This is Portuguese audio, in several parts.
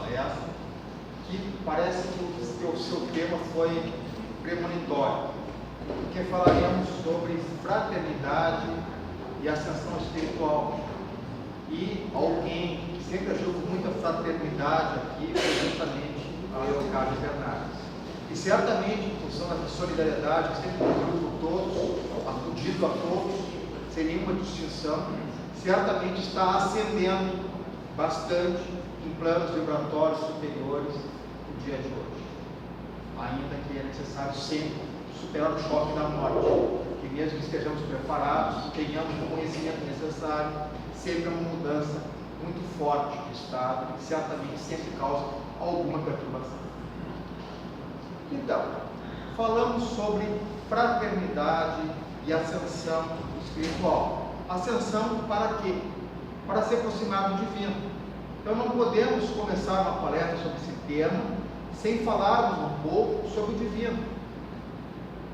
palestra, que parece que o seu tema foi premonitório, porque falaremos sobre fraternidade e ascensão espiritual. E alguém que sempre achou com muita fraternidade aqui foi justamente a Leocádia Bernardes. E certamente, em função da solidariedade que sempre cumpriu por todos, acudido a todos, sem nenhuma distinção, certamente está ascendendo bastante em planos vibratórios superiores no dia de hoje. Ainda que é necessário sempre superar o choque da morte, que mesmo que estejamos preparados, tenhamos o conhecimento necessário, sempre é uma mudança muito forte do estado, que certamente sempre causa alguma perturbação. Então, falamos sobre fraternidade e ascensão espiritual. Ascensão para quê? Para se aproximar do divino. Então não podemos começar uma palestra sobre esse tema sem falarmos um pouco sobre o divino.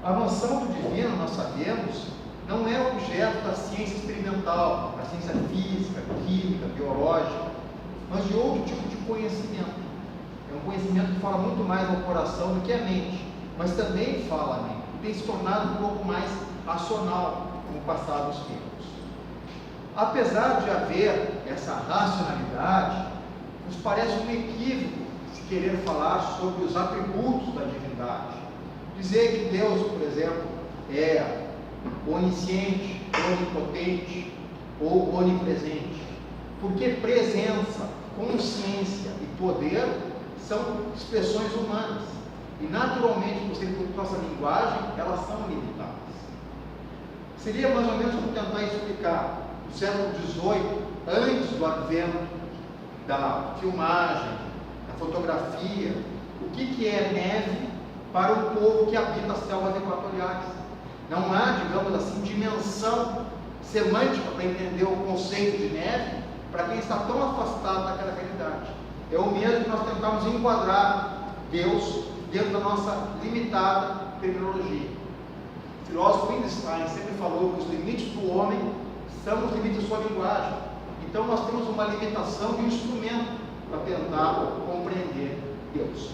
A noção do divino, nós sabemos, não é objeto da ciência experimental, da ciência física, química, biológica, mas de outro tipo de conhecimento. É um conhecimento que fala muito mais ao coração do que à mente, mas também fala à mente, tem se tornado um pouco mais racional com o passar dos tempos. Apesar de haver essa racionalidade, nos parece um equívoco se querer falar sobre os atributos da divindade. Dizer que Deus, por exemplo, é onisciente, onipotente ou onipresente, porque presença, consciência e poder são expressões humanas e naturalmente, por serem por nossa linguagem, elas são limitadas. Seria mais ou menos como tentar explicar no século XVIII, antes do advento da filmagem, da fotografia, o que é neve para o povo que habita as selvas equatoriais. Não há, digamos assim, dimensão semântica para entender o conceito de neve para quem está tão afastado daquela realidade. É o mesmo que nós tentamos enquadrar Deus dentro da nossa limitada terminologia. O filósofo Wittgenstein sempre falou que os limites do homem são os limites da sua linguagem. Então nós temos uma limitação de um instrumento para tentar compreender Deus.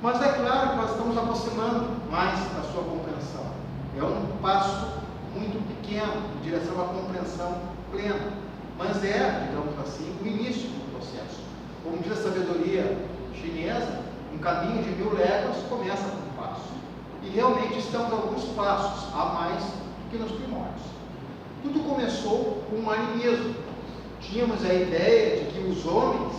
Mas é claro que nós estamos aproximando mais da sua compreensão. É um passo muito pequeno em direção à compreensão plena, mas é, digamos assim, o início do processo. Como diz a sabedoria chinesa, um caminho de 1000 léguas começa com um passo. E realmente estamos a alguns passos a mais do que nos primórdios. Tudo começou com o animismo. Tínhamos a ideia de que os homens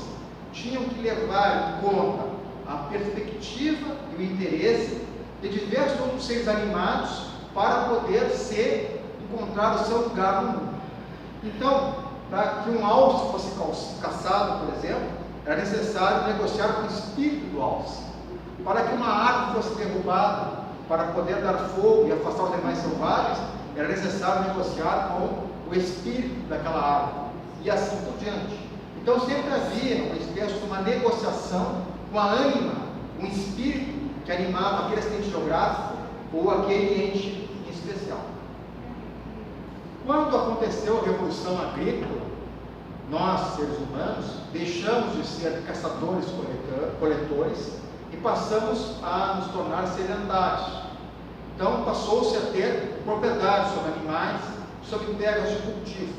tinham que levar em conta a perspectiva e o interesse de diversos outros seres animados para poder encontrar o seu lugar no mundo. Então, para que um alce fosse caçado, por exemplo, era necessário negociar com o espírito do alce. Para que uma árvore fosse derrubada, para poder dar fogo e afastar os demais selvagens, era necessário negociar com o espírito daquela árvore, e assim por diante. Então sempre havia uma espécie de uma negociação com a ânima, um espírito que animava aquele acidente geográfico ou aquele ente em especial. Quando aconteceu a Revolução Agrícola, nós, seres humanos, deixamos de ser caçadores-coletores e passamos a nos tornar sedentários. Então passou-se a ter propriedade sobre animais, sobre terras de cultivo.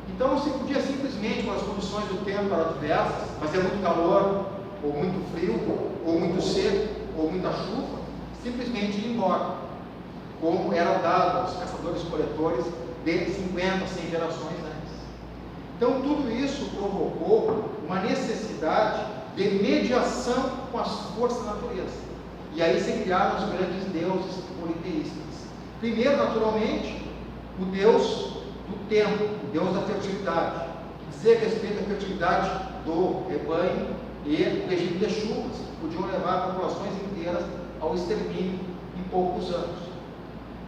Então não se podia simplesmente, quando as condições do tempo eram adversas, fazer muito calor, ou muito frio, ou muito seco, ou muita chuva, simplesmente ir embora, como era dado aos caçadores-coletores de 50, 100 gerações antes. Então tudo isso provocou uma necessidade de mediação com as forças da natureza. E aí se criaram os grandes deuses politeístas. Primeiro, naturalmente, o deus do tempo, o deus da fertilidade, que dizia respeito à fertilidade do rebanho e o regime de chuvas, que podiam levar populações inteiras ao extermínio em poucos anos.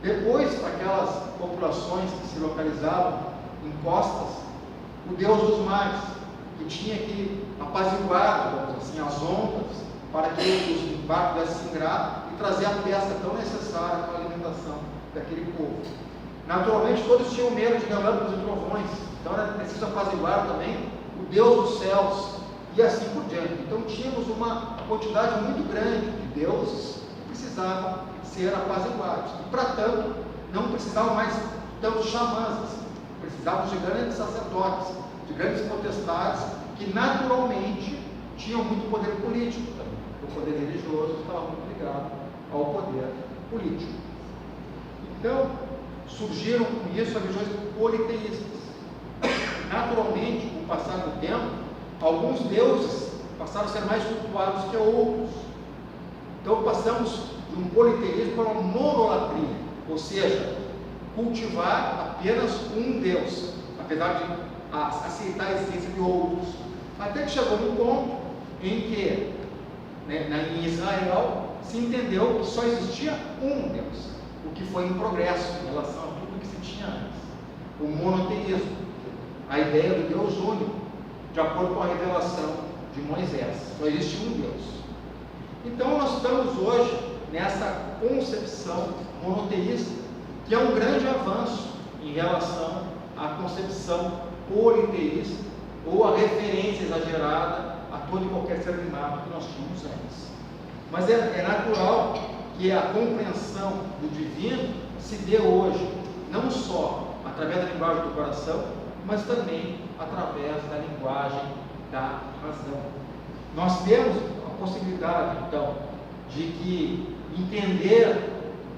Depois, para aquelas populações que se localizavam em costas, o deus dos mares, que tinha que apaziguar, digamos assim, as ondas, para que os barcos pudessem se ingrar e trazer a pesca tão necessária para a alimentação daquele povo. Naturalmente, todos tinham medo de relâmpagos e trovões, então era preciso apaziguar também o Deus dos céus, e assim por diante. Então tínhamos uma quantidade muito grande de deuses que precisavam ser apaziguados. E para tanto, não precisavam mais tantos xamãs, assim. Precisavam de grandes sacerdotes, de grandes potestades, que naturalmente tinham muito poder político também. O poder religioso estava muito ligado ao poder político. Então, surgiram com isso as religiões politeístas. Naturalmente, com o passar do tempo, alguns deuses passaram a ser mais cultuados que outros. Então, passamos de um politeísmo para uma monolatria, ou seja, cultivar apenas um Deus, apesar de aceitar a existência de outros. Até que chegou um ponto em que, em Israel, se entendeu que só existia um Deus, o que foi um progresso em relação a tudo que se tinha antes. O monoteísmo, a ideia do Deus único, de acordo com a revelação de Moisés. Só existe um Deus. Então nós estamos hoje nessa concepção monoteísta, que é um grande avanço em relação à concepção politeísta, ou a referência exagerada a todo e qualquer ser animado que nós tínhamos antes. Mas é natural que a compreensão do divino se dê hoje, não só através da linguagem do coração, mas também através da linguagem da razão. Nós temos a possibilidade, então, de entender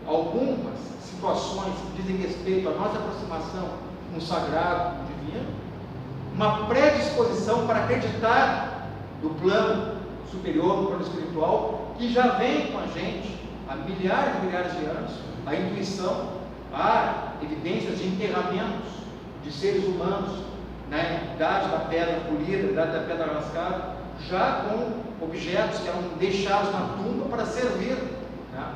algumas situações que dizem respeito à nossa aproximação com o sagrado, com o divino, uma predisposição para acreditar no plano superior, no plano espiritual, que já vem com a gente há milhares e milhares de anos, a intuição, há evidências de enterramentos de seres humanos na idade da pedra polida, na idade da pedra lascada, já com objetos que eram deixados na tumba para servir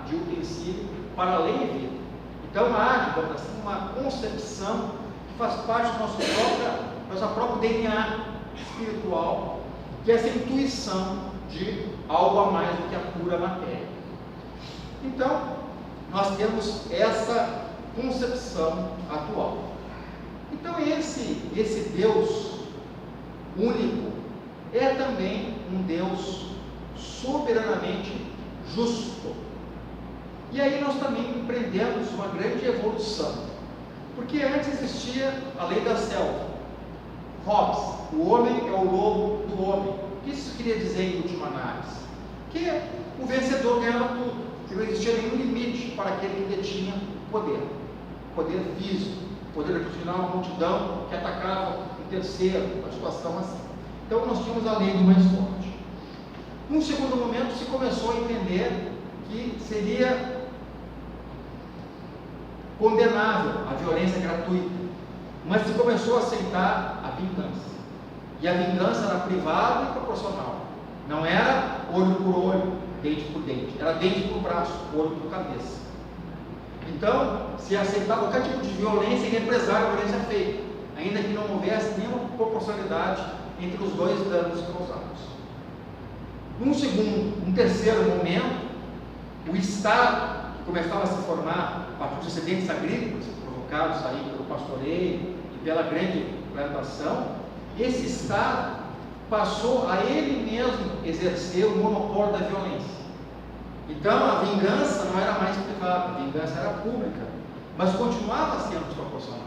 de utensílio para além de vida. Então há, digamos assim, uma concepção que faz parte do nosso próprio DNA espiritual, que é essa intuição de algo a mais do que a pura matéria. Então, nós temos essa concepção atual. Então, esse Deus único é também um Deus soberanamente justo. E aí nós também empreendemos uma grande evolução, porque antes existia a lei da selva. Hobbes, o homem é o lobo do homem. O que isso queria dizer em última análise? Que o vencedor ganhava tudo, que não existia nenhum limite para aquele que detinha poder físico, poder de aprisionar uma multidão que atacava um terceiro, uma situação assim. Então nós tínhamos a lei do mais forte. Num segundo momento se começou a entender que seria condenável a violência gratuita, mas se começou a aceitar a vingança. E a vingança era privada e proporcional. Não era olho por olho, dente por dente, era dente por braço, olho por cabeça. Então, se aceitava qualquer tipo de violência e represália a violência feita, ainda que não houvesse nenhuma proporcionalidade entre os dois danos causados. Um terceiro momento, o Estado, que começava a se formar a partir dos acidentes agrícolas, provocados aí pelo pastoreio e pela grande plantação, esse Estado passou a ele mesmo exercer o monopólio da violência. Então a vingança não era mais privada, a vingança era pública, mas continuava sendo desproporcional.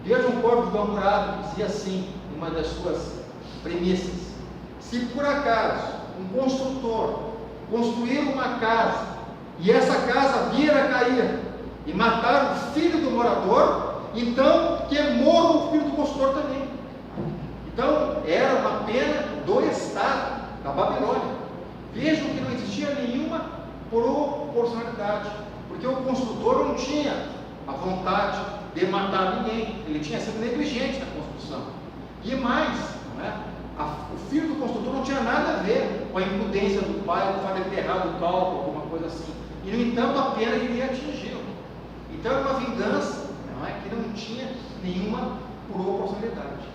Veja um Código do Hammurabi que dizia assim, uma das suas premissas: se por acaso um construtor construir uma casa e essa casa vir a cair e matar o filho do morador, então que morra o filho do construtor também. Então era uma pena do Estado, da Babilônia. Vejam que não existia nenhuma proporcionalidade, porque o construtor não tinha a vontade de matar ninguém, ele tinha sido negligente na construção. E mais, não é? O filho do construtor não tinha nada a ver com a imprudência do pai, com o fato de ter errado o cálculo, alguma coisa assim. E no entanto a pena iria atingi-lo. Então era uma vingança, não é? Que não tinha nenhuma proporcionalidade.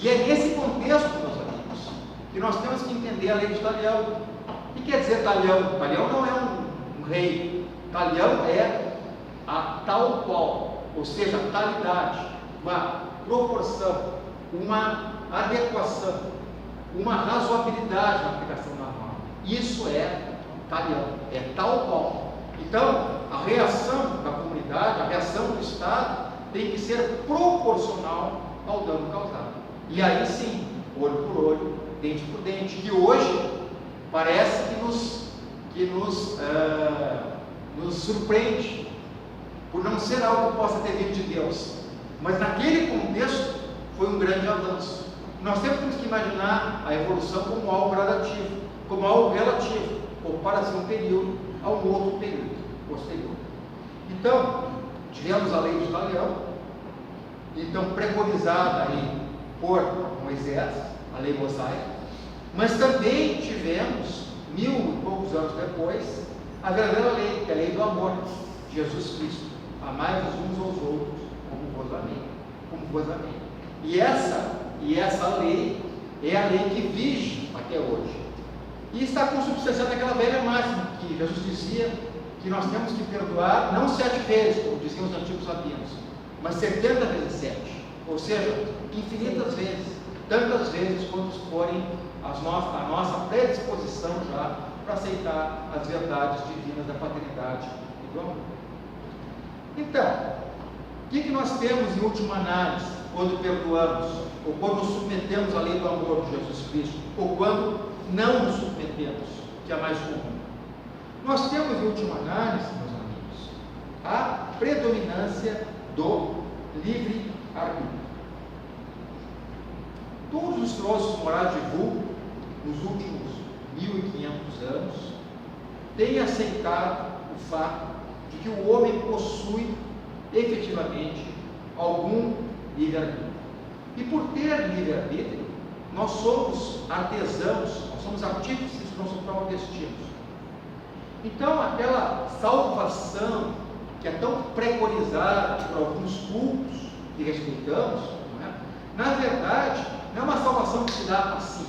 E é nesse contexto, meus amigos, que nós temos que entender a lei de Talião. O que quer dizer Talião? Talião não é um rei. Talião é a tal qual, ou seja, a talidade, uma proporção, uma adequação. uma razoabilidade na aplicação da norma. Isso é talhão, é tal qual. Então, a reação da comunidade, a reação do Estado, tem que ser proporcional ao dano causado. E aí sim, olho por olho, dente por dente, que hoje parece que nos surpreende, por não ser algo que possa ter vindo de Deus. Mas naquele contexto foi um grande avanço. Nós temos que imaginar a evolução como algo gradativo, como algo relativo, ou para-se um período a um outro período posterior. Então, tivemos a lei do talhão, então preconizada aí por Moisés, a lei mosaica, mas também tivemos, 1000 e poucos anos depois, a verdadeira lei, que é a lei do amor, de Jesus Cristo. Amai-vos uns aos outros como vos amei. Como vos amei. E essa lei é a lei que vige até hoje. E está consubstanciada naquela velha máxima que Jesus dizia que nós temos que perdoar não 7 vezes, como diziam os antigos sabinos, mas 70 vezes 7. Ou seja, infinitas vezes, tantas vezes quanto forem a nossa predisposição já para aceitar as verdades divinas da paternidade e do amor. Então, o que nós temos em última análise quando perdoamos, ou quando nos submetemos à lei do amor de Jesus Cristo, ou quando não nos submetemos, que é mais comum? Nós temos em última análise, meus amigos, a predominância do livre-arbítrio. Todos os filósofos morais de vulgo, nos últimos 1500 anos, têm aceitado o fato de que o homem possui efetivamente algum livre-arbítrio. E por ter livre-arbítrio, nós somos artesãos, nós somos artífices do nosso próprio destino. Então, aquela salvação que é tão preconizada por alguns cultos que respeitamos, não é? Na verdade, não é uma salvação que se dá assim,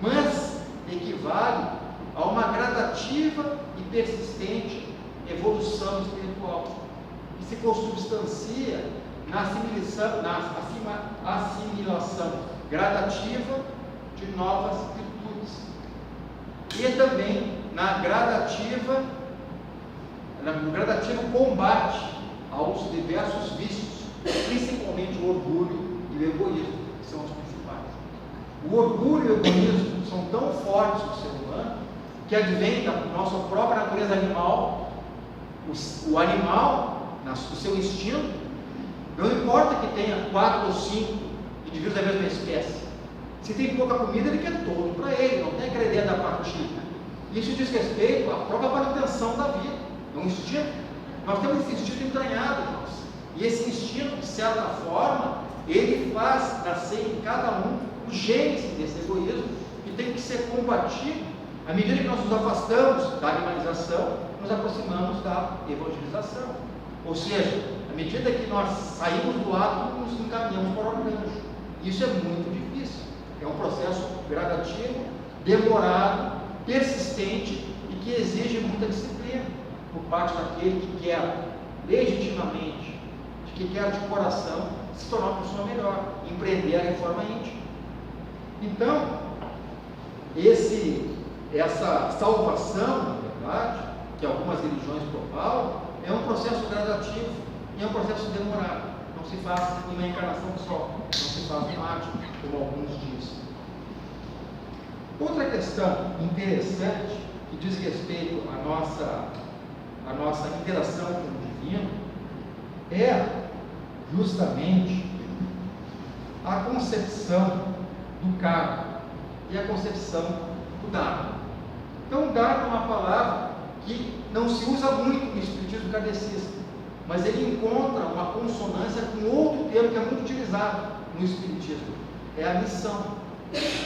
mas equivale a uma gradativa e persistente evolução espiritual, que se consubstancia na assimilação gradativa de novas virtudes, e também no gradativo combate aos diversos vícios, principalmente o orgulho e o egoísmo, que são os principais. O orgulho e o egoísmo são tão fortes no ser humano que advém da nossa própria natureza animal. O animal, no seu instinto, não importa que tenha 4 ou 5 indivíduos da mesma espécie, se tem pouca comida, ele quer todo para ele, não tem aquela ideia da partilha. Isso diz respeito à própria manutenção da vida, é um instinto. Nós temos esse instinto entranhado em nós, e esse instinto, de certa forma, ele faz nascer em cada um o gênese desse egoísmo, que tem que ser combatido. À medida que nós nos afastamos da animalização, nos aproximamos da evangelização. Ou seja, à medida que nós saímos do ato, nos encaminhamos para o organjo. Isso é muito difícil. É um processo gradativo, demorado, persistente e que exige muita disciplina por parte daquele que quer legitimamente, que quer de coração se tornar uma pessoa melhor, empreender a reforma íntima. Então, essa salvação, na verdade, que algumas religiões propagam, é um processo gradativo e é um processo demorado. Não se faz em uma encarnação só, não se faz no ático, como alguns dizem. Outra questão interessante que diz respeito à nossa interação com o divino é justamente a concepção do karma e a concepção do dharma. Então, o dharma é uma palavra que não se usa muito no espiritismo kardecista, mas ele encontra uma consonância com outro termo que é muito utilizado no espiritismo, é a missão.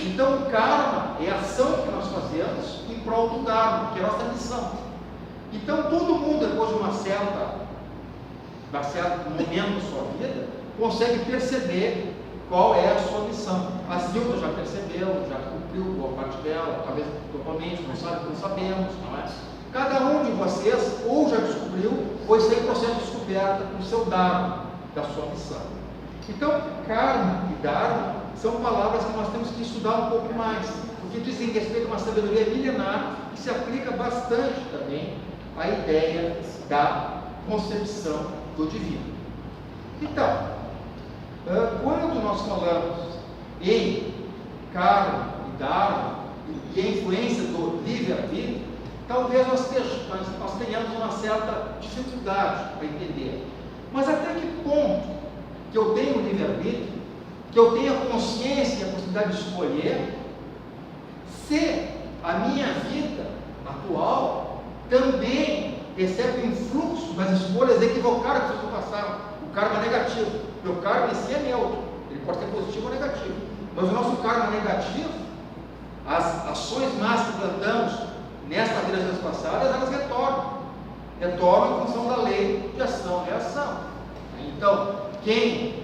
Então, o karma é a ação que nós fazemos em prol do dharma, que é a nossa missão. Então, todo mundo, depois de um certo momento da sua vida, consegue perceber qual é a sua missão. A Zilda já percebeu, já cumpriu boa parte dela, talvez totalmente, não sabemos, não é? Cada um de vocês ou já descobriu, ou está em processo de descoberta do seu dharma, da sua missão. Então, karma e dharma são palavras que nós temos que estudar um pouco mais, porque dizem respeito a uma sabedoria milenar que se aplica bastante também à ideia da concepção do divino. Então, quando nós falamos em Karl e Darwin e a influência do livre-arbítrio, talvez nós tenhamos uma certa dificuldade para entender. Mas até que ponto que eu tenho livre-arbítrio, que eu tenho a consciência e a possibilidade de escolher, se a minha vida atual também recebe um influxo das escolhas equivocadas que eu fiz no passado, o karma negativo, porque o karma em si é neutro, ele pode ser positivo ou negativo, mas o nosso karma negativo, as ações más que plantamos nesta vida das passadas, elas retornam em função da lei de ação e reação. Então, quem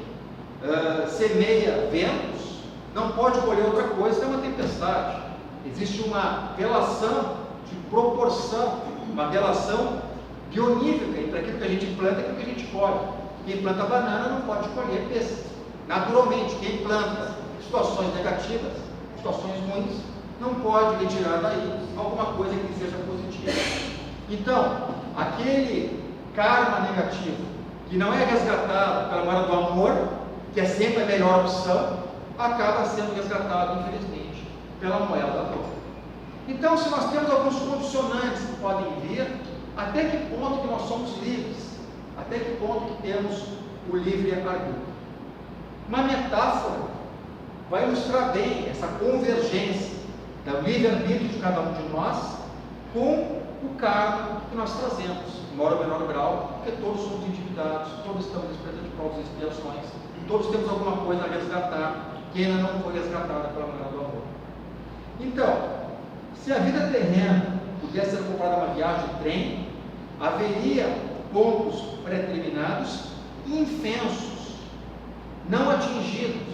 semeia ventos não pode colher outra coisa que é uma tempestade. Existe uma relação de proporção, uma relação bionífica entre aquilo que a gente planta e aquilo que a gente colhe. Quem planta banana não pode colher pêssego. Naturalmente, quem planta situações negativas, situações ruins, não pode retirar daí alguma coisa que seja positiva. Então, aquele karma negativo que não é resgatado pela moeda do amor, que é sempre a melhor opção, acaba sendo resgatado, infelizmente, pela moeda da dor. Então, se nós temos alguns condicionantes que podem vir, até que ponto que nós somos livres? Até que ponto que temos o livre-arbítrio? Uma metáfora vai ilustrar bem essa convergência do livre-arbítrio de cada um de nós com o karma que nós trazemos, em maior ou menor grau, porque todos somos endividados, todos estamos esperando de provas e expiações, todos temos alguma coisa a resgatar que ainda não foi resgatada pela moeda do amor. Então, se a vida terrena pudesse ser comparada a uma viagem de trem, haveria pontos pré-determinados infensos, não atingidos,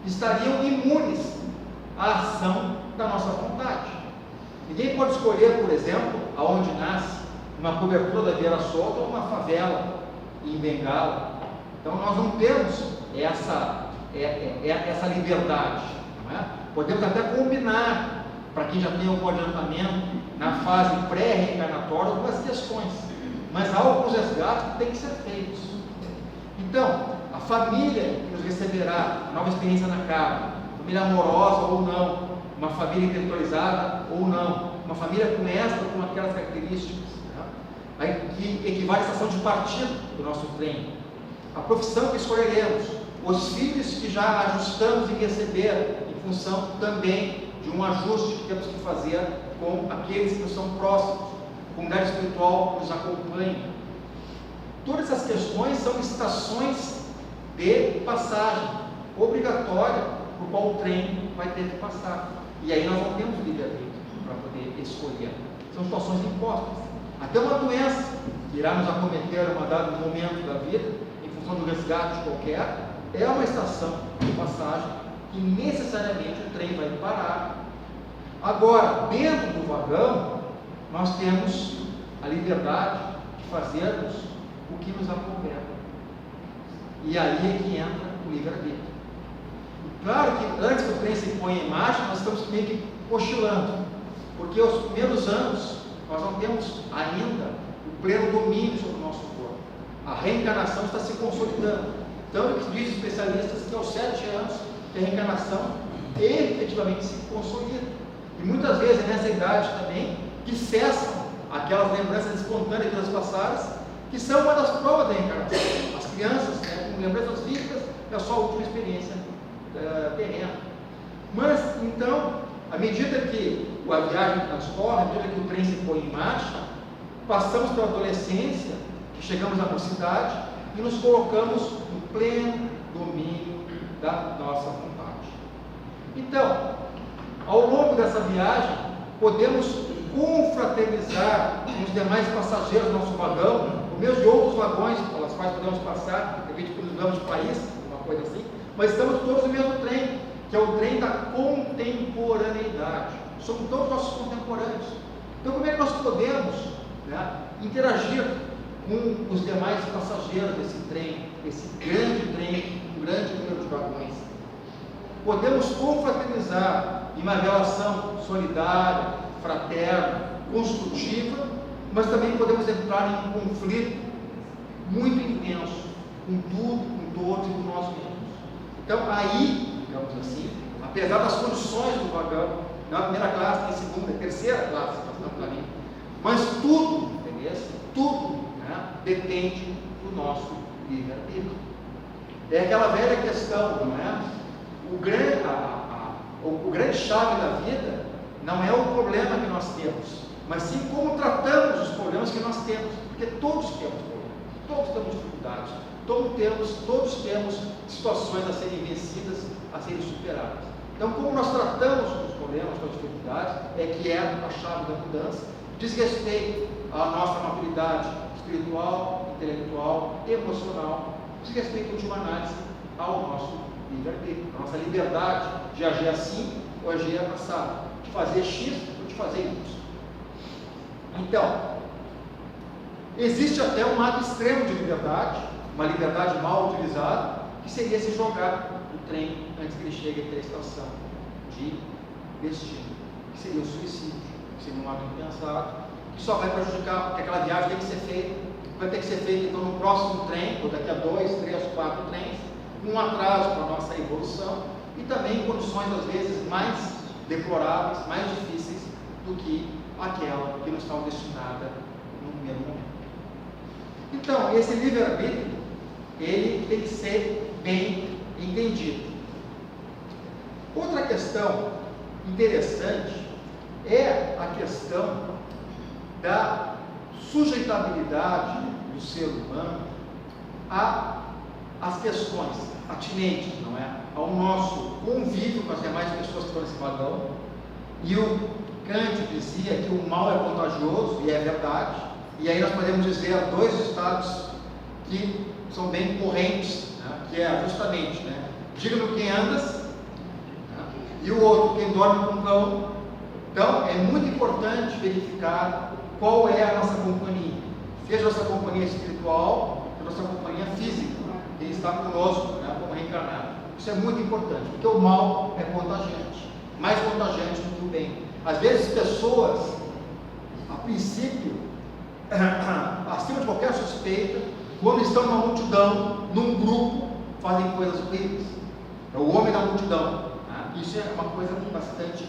estariam imunes à ação da nossa vontade. Ninguém pode escolher, por exemplo, aonde nasce, uma cobertura da Vieira Solta ou uma favela em Bengala. Então nós não temos essa liberdade, não é? Podemos até combinar, para quem já tem algum adiantamento, na fase pré-reencarnatória, algumas questões, mas há alguns resgates que têm que ser feitos. Então, a família que nos receberá, nova experiência na carne, família amorosa ou não, uma família intelectualizada ou não, uma família com esta ou com aquelas características, né? Que equivale à estação de partida do nosso trem, a profissão que escolheremos, os filhos que já ajustamos em receber, em função também de um ajuste que temos que fazer com aqueles que nos são próximos, a comunidade espiritual que nos acompanha. Todas essas questões são estações de passagem obrigatória por qual o trem vai ter que passar. E aí nós não temos livre-arbítrio para poder escolher. São situações impostas. Até uma doença que irá nos acometer em um dado momento da vida, em função do resgate qualquer, é uma estação de passagem que necessariamente o trem vai parar. Agora, dentro do vagão, nós temos a liberdade de fazermos o que nos aprouver. E aí é que entra o livre-arbítrio. Claro que antes que o trem se ponha em marcha, nós estamos meio que oscilando, porque os primeiros anos nós não temos ainda o pleno domínio sobre o nosso corpo. A reencarnação está se consolidando. Tanto que dizem especialistas que aos 7 anos que a reencarnação efetivamente se consolida. E muitas vezes é nessa idade também que cessam aquelas lembranças espontâneas das passadas, que são uma das provas da reencarnação. As crianças, com lembranças vívidas, é a sua última experiência terrena. Mas, então, à medida que a viagem transcorre, à medida que o trem se põe em marcha, passamos pela adolescência, chegamos à mocidade e nos colocamos no pleno domínio da nossa vontade. Então, ao longo dessa viagem, podemos confraternizar com os demais passageiros do nosso vagão, ou mesmo de outros vagões pelas quais podemos passar, de repente mudamos de país, uma coisa assim, mas estamos todos no mesmo trem, que é o trem da contemporaneidade. Somos todos nossos contemporâneos. Então, como é que nós podemos, né, interagir com os demais passageiros desse trem, esse grande trem, um grande número de vagões? podemos confraternizar em uma relação solidária, fraterna, construtiva, mas também podemos entrar em um conflito muito intenso com tudo, com todos e com nós mesmos. Então, aí, digamos assim, apesar das condições do vagão, não é a primeira classe, nem a segunda, a terceira classe, nós estamos ali, mas tudo, beleza? Tudo, né, depende do nosso livre-arbítrio. É aquela velha questão, não é? O grande chave da vida não é o problema que nós temos, mas sim como tratamos os problemas que nós temos, porque todos temos problemas, todos temos dificuldades, todos temos situações a serem vencidas, a serem superadas. Então, como nós tratamos os problemas, com as dificuldades, é que é a chave da mudança, diz respeito à nossa maturidade espiritual, intelectual, emocional, diz respeito, em última análise, ao nosso livre-arbítrio, a nossa liberdade de agir assim ou agir assado, de fazer X ou de fazer Y. Então, existe até um lado extremo de liberdade, uma liberdade mal utilizada, que seria se jogar o trem antes que ele chegue até a estação de destino, que seria o suicídio, que seria um ato impensado, que só vai prejudicar, porque aquela viagem tem que ser feita, vai ter que ser feita então no próximo trem, ou daqui a 2, 3, 4 trens, um atraso para a nossa evolução, e também em condições às vezes mais deploráveis, mais difíceis do que aquela que nos estava destinada no primeiro momento. Então, esse livre-arbítrio, ele tem que ser bem entendido. Outra questão interessante é a questão da sujeitabilidade do ser humano às questões atinentes, não é? Ao nosso convívio com as demais pessoas que estão nesse vagão. E o Kant dizia que o mal é contagioso, e é verdade, e aí nós podemos dizer dois estados que são bem correntes, né? Que é justamente, né? Diga-me quem andas, né? E o outro, quem dorme com o cão. Então, é muito importante verificar qual é a nossa companhia, seja a nossa companhia espiritual, a nossa companhia física, quem está conosco, né? Como reencarnado. Isso é muito importante, porque o mal é contagiante, mais contagiante do que o bem. Às vezes pessoas, a princípio, acima de qualquer suspeita, quando estão numa multidão, num grupo, fazem coisas horríveis. É o homem da multidão. Isso é uma coisa bastante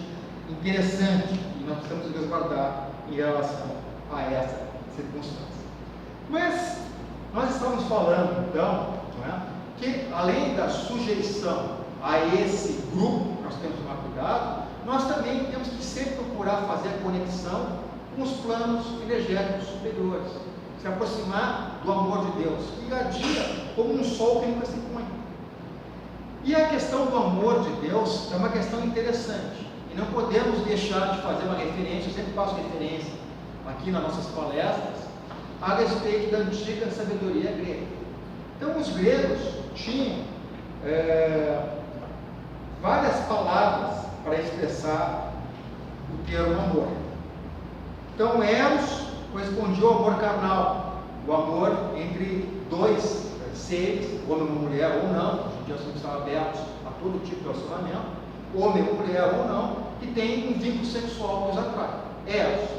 interessante e nós precisamos resguardar em relação a essa circunstância. Mas nós estamos falando, então, não é, que além da sujeição a esse grupo, nós temos que tomar cuidado, nós também temos que sempre procurar fazer a conexão com os planos energéticos superiores, se aproximar do amor de Deus, que irradia como um sol que nunca se põe. E a questão do amor de Deus é uma questão interessante, e não podemos deixar de fazer uma referência, eu sempre faço referência aqui nas nossas palestras, a respeito da antiga sabedoria grega. Então, os gregos tinham várias palavras para expressar o termo amor. Então, Eros correspondia ao amor carnal, o amor entre dois seres, homem e mulher ou não, hoje em dia nós estamos abertos a todo tipo de relacionamento, homem ou mulher ou não, que tem um vínculo sexual que os atrai. Eros.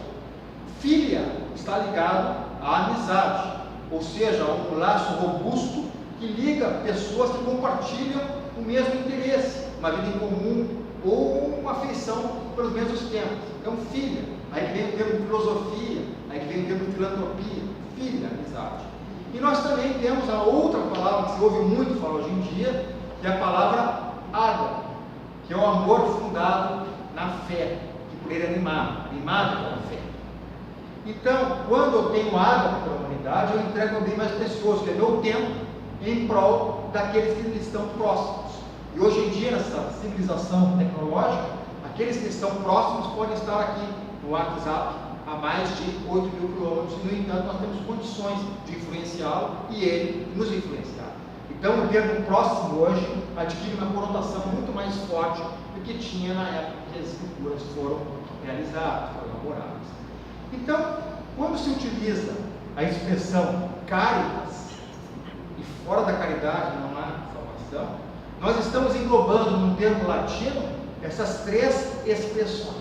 Filia está ligado à amizade, ou seja, a um laço robusto que liga pessoas que compartilham o mesmo interesse, uma vida em comum ou uma afeição pelos mesmos temas. Então, filia. Aí vem o termo filosofia, aí vem o termo filantropia, filia, amizade. E nós também temos a outra palavra que se ouve muito falar hoje em dia, que é a palavra água, que é o amor fundado na fé, que por ele é animado pela fé. Então, quando eu tenho água para a humanidade, eu entrego o bem mais precioso, que é meu tempo, em prol daqueles que lhe estão próximos. E hoje em dia, nessa civilização tecnológica, aqueles que estão próximos podem estar aqui no WhatsApp a mais de 8 mil quilômetros, e no entanto nós temos condições de influenciá-lo e ele nos influenciar. Então o termo próximo hoje adquire uma conotação muito mais forte do que tinha na época que as escrituras foram realizadas, foram elaboradas. Então, quando se utiliza a expressão caritas, e fora da caridade não há salvação, nós estamos englobando num termo latino essas três expressões.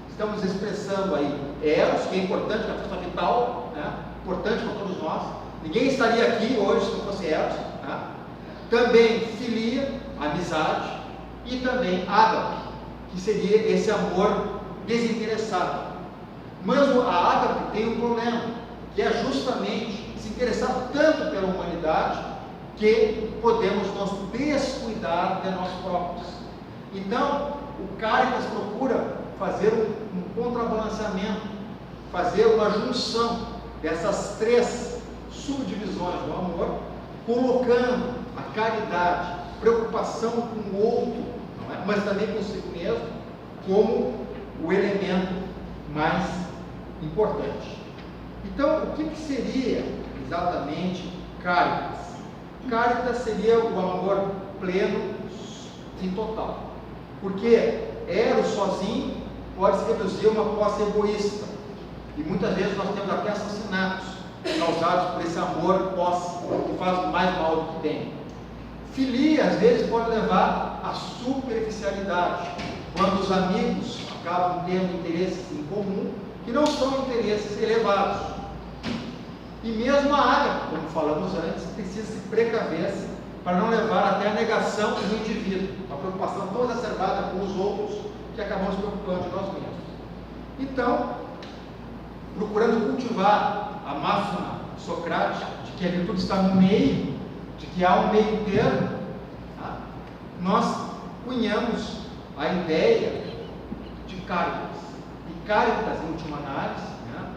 Estamos expressando aí eros, que é importante na questão vital, né? Importante para todos nós. Ninguém estaria aqui hoje se não fosse eros. Né? Também filia, amizade, e também ágape, que seria esse amor desinteressado. Mas a ágape tem um problema, que é justamente se interessar tanto pela humanidade que podemos nos descuidar de nós próprios. Então, o Cáritas procura fazer um contrabalanceamento, fazer uma junção dessas três subdivisões do amor, colocando a caridade, preocupação com o outro, não é? Mas também consigo mesmo, como o elemento mais importante. Então, o que seria exatamente Cáritas? Cáritas seria o amor pleno e total. Porque eros sozinho pode se reduzir a uma posse egoísta. E muitas vezes nós temos até assassinatos causados por esse amor posse, que faz mais mal do que tem. Filia, às vezes, pode levar à superficialidade, quando os amigos acabam tendo interesses em comum, que não são interesses elevados. E mesmo a ágape, como falamos antes, precisa se precaver-se para não levar até a negação do indivíduo, uma preocupação toda exacerbada com os outros, que acabamos preocupando de nós mesmos. Então, procurando cultivar a máxima socrática de que a virtude está no meio, de que há um meio termo, tá? Nós cunhamos a ideia de Cáritas. E Cáritas, em última análise, né,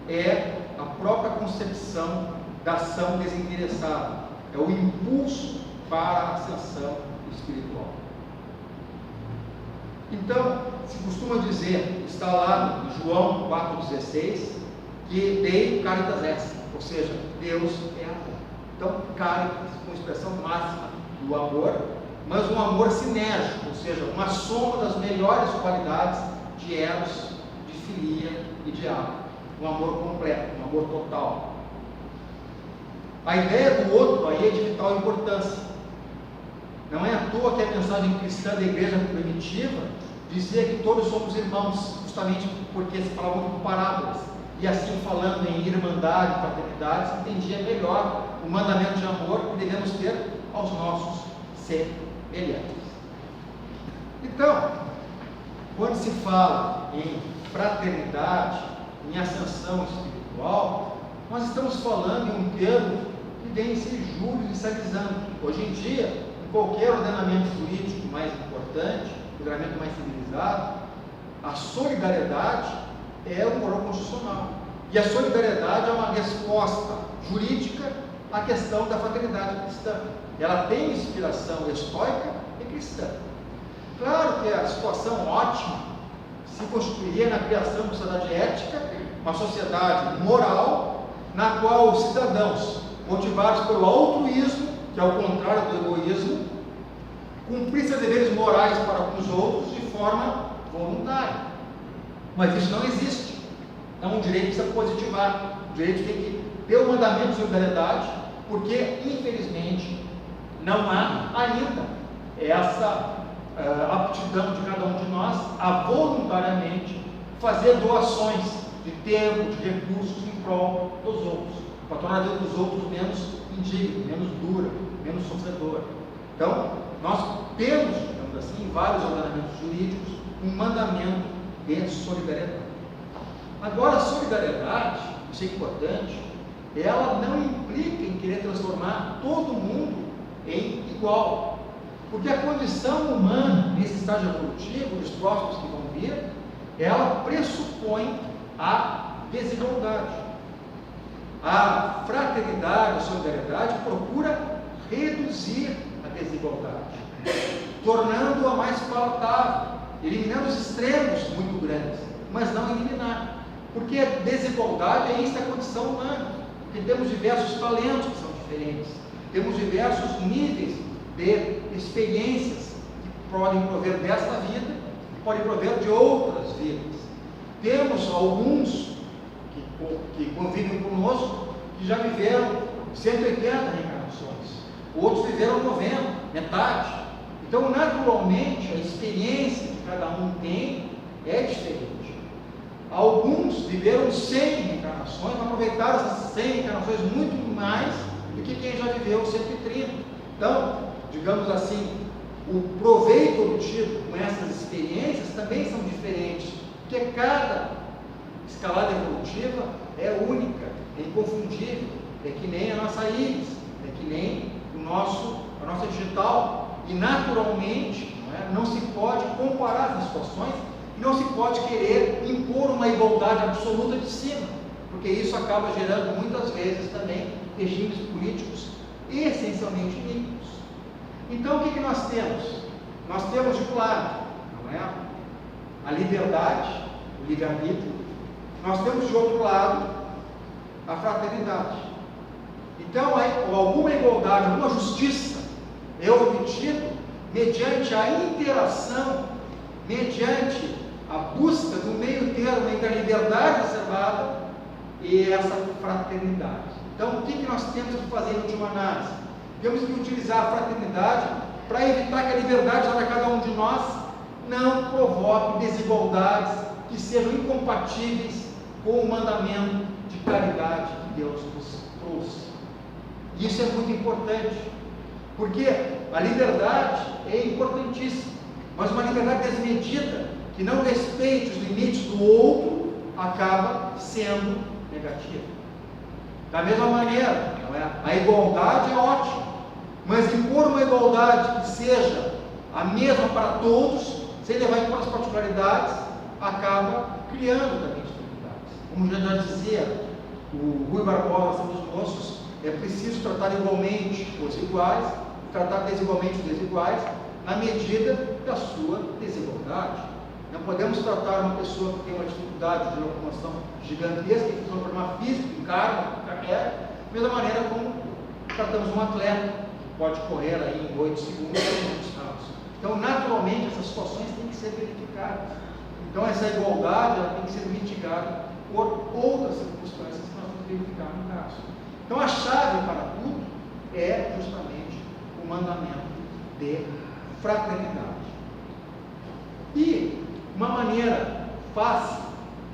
é a própria concepção da ação desinteressada, é o impulso para a ascensão espiritual. Então, se costuma dizer, está lá em João 4,16, que Dei caritas est, ou seja, Deus é amor. Então, caritas, com expressão máxima do amor, mas um amor sinérgico, ou seja, uma soma das melhores qualidades de eros, de filia e de ágape. Um amor completo, um amor total. A ideia do outro aí é de vital importância. Não é à toa que a mensagem cristã da igreja primitiva dizia que todos somos irmãos, justamente porque se falava muito por parábolas. E assim, falando em irmandade e fraternidade, se entendia melhor o mandamento de amor que devemos ter aos nossos semelhantes. Então, quando se fala em fraternidade, em ascensão espiritual, nós estamos falando em um termo que vem se judicializando. Hoje em dia, em qualquer ordenamento jurídico mais importante, ordenamento mais civilizado, a solidariedade é um valor constitucional. E a solidariedade é uma resposta jurídica à questão da fraternidade cristã. Ela tem inspiração estoica e cristã. Claro que a situação ótima se constituiria na criação de uma sociedade ética, uma sociedade moral, na qual os cidadãos, motivados pelo altruísmo, que é o contrário do egoísmo, cumprissem seus deveres morais para com os outros de forma voluntária. Mas isso não existe. Então o direito precisa positivar. O direito tem que ter o mandamento de solidariedade, porque, infelizmente, não há ainda essa aptidão de cada um de nós a voluntariamente fazer doações de tempo, de recursos em prol dos outros, para tornar a vida dos outros menos indigna, menos dura, menos sofredora. Então, nós temos, digamos assim, em vários ordenamentos jurídicos, um mandamento de solidariedade. Agora, a solidariedade, isso é importante, ela não implica em querer transformar todo mundo em igual. Porque a condição humana, nesse estágio evolutivo, dos próximos que vão vir, ela pressupõe a desigualdade. A fraternidade, a solidariedade procura reduzir a desigualdade, tornando-a mais palatável, eliminando os extremos muito grandes, mas não eliminar. Porque a desigualdade é isso, a condição humana. Porque temos diversos talentos que são diferentes, temos diversos níveis de experiências que podem prover desta vida e podem prover de outras vidas. Temos alguns que convivem conosco que já viveram 180 reencarnações, outros viveram 90, metade. Então, naturalmente, a experiência que cada um tem é diferente. Alguns viveram 100 reencarnações, aproveitaram essas 100 reencarnações muito mais do que quem já viveu 130. Então, digamos assim, o proveito obtido com essas experiências também são diferentes, porque cada escalada evolutiva é única, é inconfundível, é que nem a nossa íris, é que nem a nossa digital, e naturalmente não se pode comparar as situações, e não se pode querer impor uma igualdade absoluta de cima, porque isso acaba gerando muitas vezes também regimes políticos essencialmente iníquos. Então, o que nós temos? Nós temos, de um lado, a liberdade, o livre-arbítrio. Nós temos, de outro lado, a fraternidade. Então, alguma igualdade, alguma justiça é obtida mediante a interação, mediante a busca do meio termo entre a liberdade reservada e essa fraternidade. Então, o que nós temos que fazer em última análise? Temos que utilizar a fraternidade para evitar que a liberdade de cada um de nós não provoque desigualdades que sejam incompatíveis com o mandamento de caridade que Deus nos trouxe. Isso é muito importante, porque a liberdade é importantíssima, mas uma liberdade desmedida, que não respeite os limites do outro, acaba sendo negativa. Da mesma maneira, a igualdade é ótima, mas impor uma igualdade que seja a mesma para todos, sem levar em conta as particularidades, acaba criando também dificuldades. Como já dizia o Rui Barbosa, São dos Moços, é preciso tratar igualmente os iguais, tratar desigualmente os desiguais, na medida da sua desigualdade. Não podemos tratar uma pessoa que tem uma dificuldade de locomoção gigantesca, que tem um problema físico, encarna, carrega, da mesma maneira como tratamos um atleta, que pode correr aí em 8 segundos ou muitos casos. Então, naturalmente, essas situações têm que ser verificadas. Então, essa igualdade ela tem que ser mitigada por outras circunstâncias que nós temos que verificar no caso. Então, a chave para tudo é justamente o mandamento de fraternidade. E uma maneira fácil,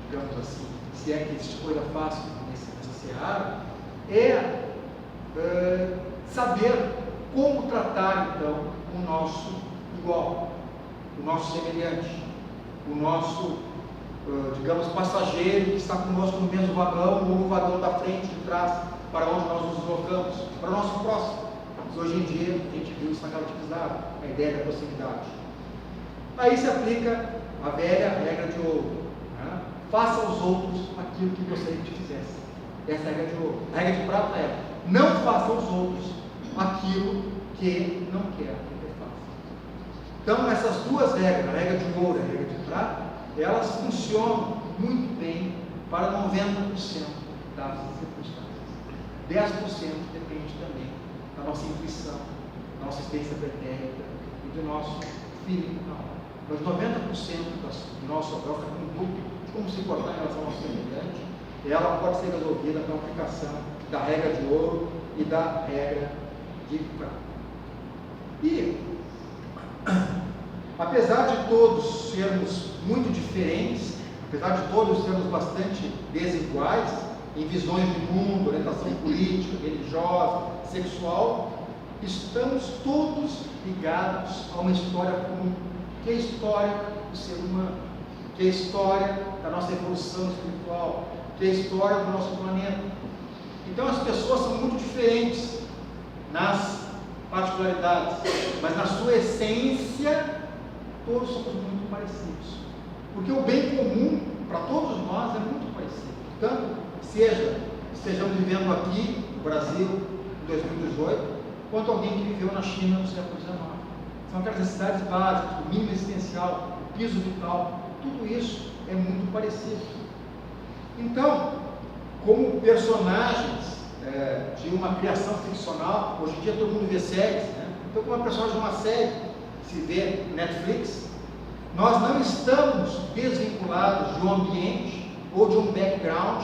digamos assim, se é que existe coisa fácil nessa seara, é saber como tratar então o nosso igual, o nosso semelhante, o nosso, digamos, passageiro que está conosco no mesmo vagão ou no vagão da frente, de trás, para onde nós nos deslocamos, para o nosso próximo. Mas hoje em dia a gente viu isso utilizado, a ideia da proximidade. Aí se aplica a velha regra de ouro, né? Faça aos outros aquilo que gostaria que te fizesse. Essa é a regra de ouro. A regra de prata é: não faça aos outros aquilo que não quer que você faça. Então, essas duas regras, a regra de ouro e a regra de prata, elas funcionam muito bem para 90% das circunstâncias. 10% depende também da nossa intuição, da nossa experiência pretérita e do nosso feeling na hora. Mas 90% do nossa conduta, de como se portar em relação ao nosso semelhante, ela pode ser resolvida com a aplicação da regra de ouro e da regra de prata. E, apesar de todos sermos muito diferentes, apesar de todos sermos bastante desiguais em visões de mundo, orientação política, religiosa, sexual, estamos todos ligados a uma história comum, que é a história do ser humano, que é a história da nossa evolução espiritual, que é a história do nosso planeta. Então as pessoas são muito diferentes nas particularidades, mas na sua essência todos somos muito parecidos, porque o bem comum para todos nós é muito parecido. Tanto estejamos vivendo aqui no Brasil em 2018, quanto alguém que viveu na China no século XIX. São aquelas necessidades básicas, o mínimo existencial, o piso vital, tudo isso é muito parecido. Então, como personagens de uma criação ficcional, hoje em dia todo mundo vê séries, né? Então, como uma personagem de uma série se vê Netflix, nós não estamos desvinculados de um ambiente ou de um background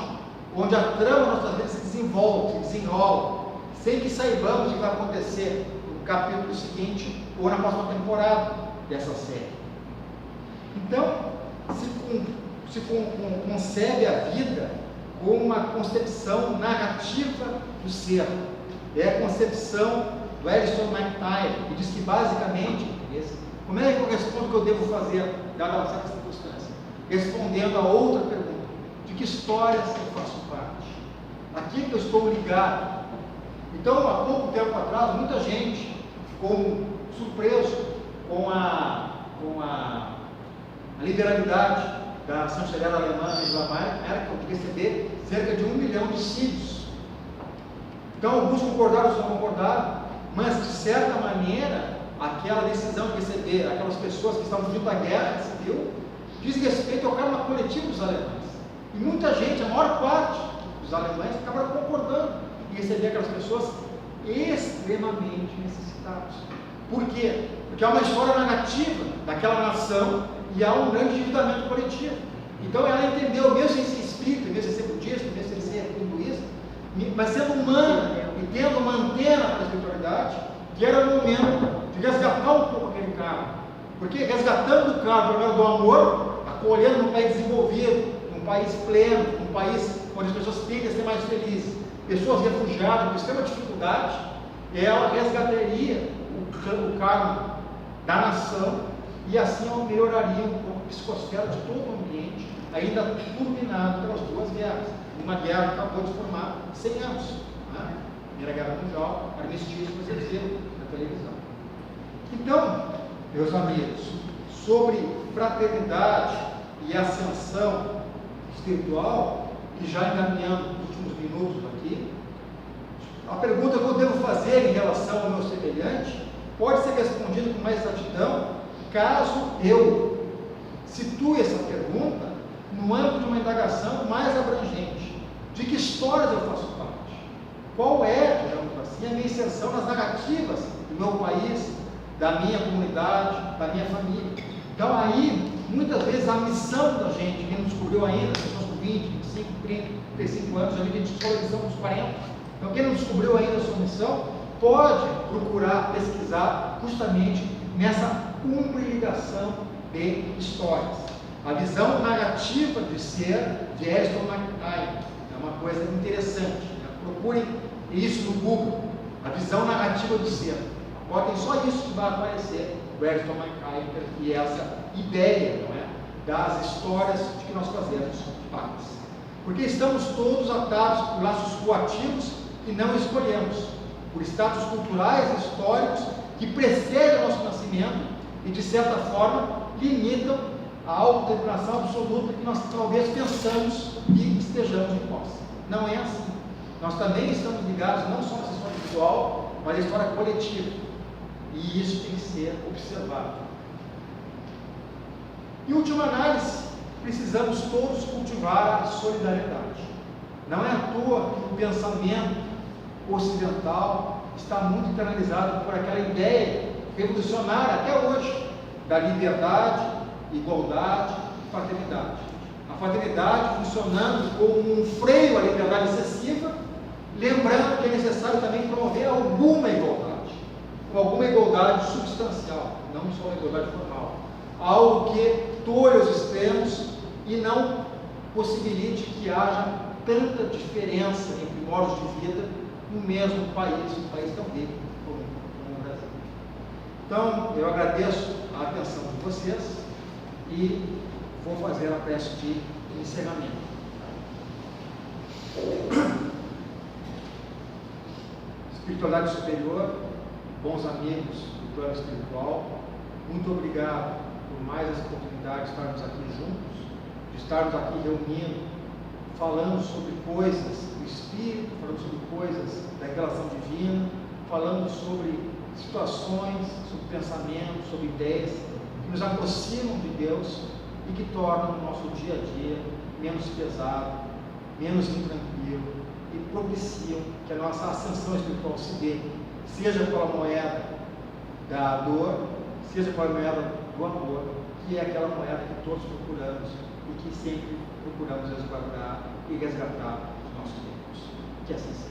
onde a trama nossas vidas se desenvolve, se desenrola, sem que saibamos o que vai acontecer no capítulo seguinte ou na próxima temporada dessa série. Então, se concebe a vida como uma concepção narrativa do ser. É a concepção do Alistair McIntyre, que diz que basicamente, como é que eu respondo o que eu devo fazer, dada essa circunstância? Respondendo a outra pergunta: de que histórias eu faço parte? Aqui que eu estou ligado. Então, há pouco tempo atrás, muita gente ficou surpreso com a liberalidade da chanceler alemã Angela Merkel de receber cerca de 1 milhão de sírios. Então, alguns concordaram, outros não concordaram, mas de certa maneira, aquela decisão de receber aquelas pessoas que estavam fugindo da guerra civil diz respeito ao karma coletivo dos alemães. E muita gente, a maior parte dos alemães, acabaram concordando em receber aquelas pessoas extremamente necessitadas. Por quê? Porque há uma história narrativa daquela nação e há um grande endividamento coletivo. Então ela entendeu, mesmo sem ser espírita, mesmo sem ser budista, mesmo sem ser hinduísta, mas sendo humana e tendo uma antena para a espiritualidade, que era o momento de resgatar um pouco aquele karma. Porque resgatando o karma, pelo menos do amor, acolhendo num país desenvolvido, num país pleno, num país onde as pessoas tendem a ser mais felizes, pessoas refugiadas com extrema dificuldade, ela resgataria o karma da nação e assim ela melhoraria um pouco a psicosfera de todo o ambiente, ainda turbinado pelas duas guerras. Uma guerra que acabou de formar 100 anos. Né? Primeira Guerra Mundial, armistício, vocês viram na televisão. Então, meus amigos, sobre fraternidade e ascensão espiritual, que já encaminhando nos últimos minutos aqui, a pergunta que eu devo fazer em relação ao meu semelhante pode ser respondida com mais exatidão caso eu situe essa pergunta no âmbito de uma indagação mais abrangente. De que histórias eu faço parte? Qual é, digamos assim, a minha inserção nas narrativas do meu país, da minha comunidade, da minha família? Então aí, muitas vezes a missão da gente, quem não descobriu ainda, pessoas com 20, 25, 30, 35 anos, já vi que a gente descobriu a missão dos 40. Então quem não descobriu ainda a sua missão, pode procurar pesquisar justamente nessa ligação de histórias. A visão narrativa de ser de Alistair McIntyre é uma coisa interessante. Né? Procurem isso no Google. A visão narrativa do ser. Botem só isso que vai aparecer o Alistair McIntyre e essa ideia, não é, das histórias de que nós fazemos parte. Porque estamos todos atados por laços coativos que não escolhemos, por status culturais e históricos que precedem o nosso nascimento e, de certa forma, limitam a autodeterminação absoluta que nós talvez pensamos que estejamos em posse. Não é assim. Nós também estamos ligados não só à história individual, mas à história coletiva. E isso tem que ser observado. Em última análise, precisamos todos cultivar a solidariedade. Não é à toa que o pensamento ocidental está muito internalizado por aquela ideia revolucionária até hoje da liberdade, igualdade e fraternidade. A fraternidade funcionando como um freio à liberdade excessiva, lembrando que é necessário também promover alguma igualdade substancial, não só uma igualdade formal, algo que tolhe os extremos e não possibilite que haja tanta diferença entre modos de vida no mesmo país, um país tão rico como o Brasil. Então, eu agradeço a atenção de vocês e vou fazer a prece de encerramento. Espiritualidade superior, bons amigos do plano espiritual, muito obrigado por mais essa oportunidade de estarmos aqui juntos, de estarmos aqui reunindo, falando sobre coisas do Espírito, falando sobre coisas da revelação divina, falando sobre situações, sobre pensamentos, sobre ideias que nos aproximam de Deus e que tornam o nosso dia a dia menos pesado, menos intranquilo e propiciam que a nossa ascensão espiritual se dê, seja pela moeda da dor, seja pela moeda do amor, que é aquela moeda que todos procuramos e que sempre procuramos resguardar e resgatar os nossos tempos. Que assim seja.